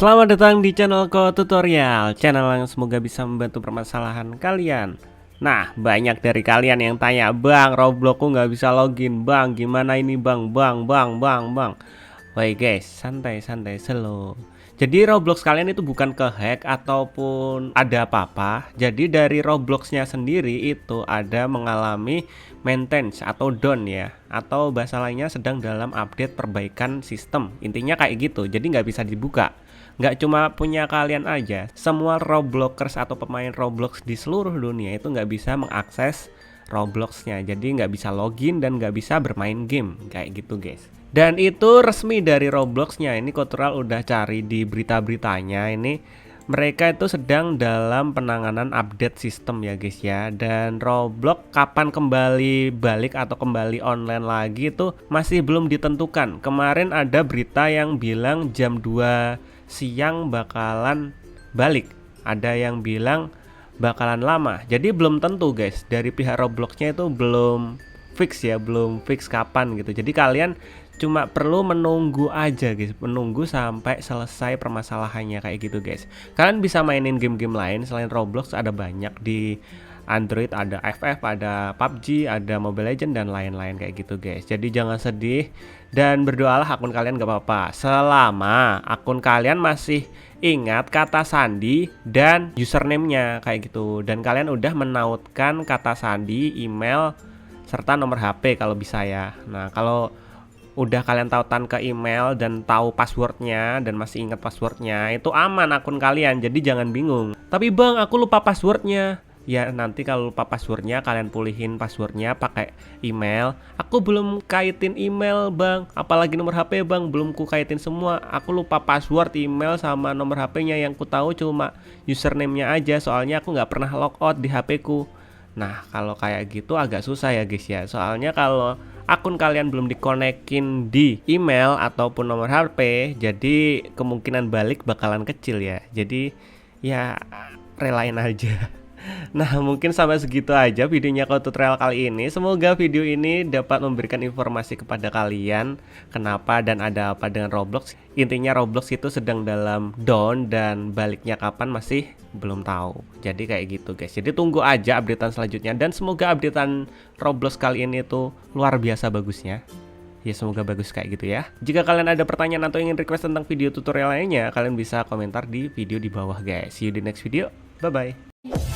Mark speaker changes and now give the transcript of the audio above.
Speaker 1: Selamat datang di channel Ko Tutorial, channel yang semoga bisa membantu permasalahan kalian. Nah, banyak dari kalian yang tanya, "Bang, Robloxku nggak bisa login, Bang. Gimana ini, Bang? Bang." Woi guys, santai-santai, slow. Jadi Roblox kalian itu bukan kehack ataupun ada apa-apa. Jadi dari Robloxnya sendiri itu ada mengalami maintenance atau down ya, atau bahasa lainnya sedang dalam update perbaikan sistem. Intinya kayak gitu. Jadi nggak bisa dibuka. Nggak cuma punya kalian aja, semua Robloxers atau pemain Roblox di seluruh dunia itu nggak bisa mengakses Robloxnya. Jadi nggak bisa login dan nggak bisa bermain game kayak gitu guys. Dan itu resmi dari Robloxnya. Ini Kotural udah cari di berita-beritanya. Ini mereka itu sedang dalam penanganan update sistem ya guys ya. Dan Roblox kapan kembali balik atau kembali online lagi itu masih belum ditentukan. Kemarin ada berita yang bilang jam 2 siang bakalan balik. Ada yang bilang bakalan lama. Jadi belum tentu guys. Dari pihak Robloxnya itu belum fix ya, belum fix kapan gitu. Jadi kalian cuma perlu menunggu aja guys, menunggu sampai selesai permasalahannya kayak gitu guys. Kalian bisa mainin game-game lain selain Roblox, ada banyak di Android, ada FF, ada PUBG, ada Mobile Legends dan lain-lain kayak gitu guys. Jadi jangan sedih dan berdoalah akun kalian gak apa-apa selama akun kalian masih ingat kata sandi dan username-nya kayak gitu, dan kalian udah menautkan kata sandi, email serta nomor HP kalau bisa ya. Nah, kalau udah kalian tautan ke email dan tahu passwordnya dan masih ingat passwordnya, itu aman akun kalian, jadi jangan bingung. Tapi bang, aku lupa passwordnya. Ya nanti kalau lupa passwordnya kalian pulihin passwordnya pakai email. Aku belum kaitin email bang, apalagi nomor HP bang, belum ku kaitin semua. Aku lupa password, email sama nomor HP-nya, yang ku tahu cuma username-nya aja, soalnya aku nggak pernah logout di HP ku. Nah kalau kayak gitu agak susah ya guys ya, soalnya kalau akun kalian belum dikonekin di email ataupun nomor HP, jadi kemungkinan balik bakalan kecil ya. Jadi ya relain aja. Nah mungkin sampai segitu aja videonya Ko Tutorial kali ini. Semoga video ini dapat memberikan informasi kepada kalian kenapa dan ada apa dengan Roblox. Intinya Roblox itu sedang dalam down dan baliknya kapan masih belum tahu. Jadi kayak gitu guys. Jadi tunggu aja updatean selanjutnya, dan semoga updatean Roblox kali ini itu luar biasa bagusnya. Ya semoga bagus kayak gitu ya. Jika kalian ada pertanyaan atau ingin request tentang video tutorial lainnya, kalian bisa komentar di video di bawah guys. See you di next video. Bye bye.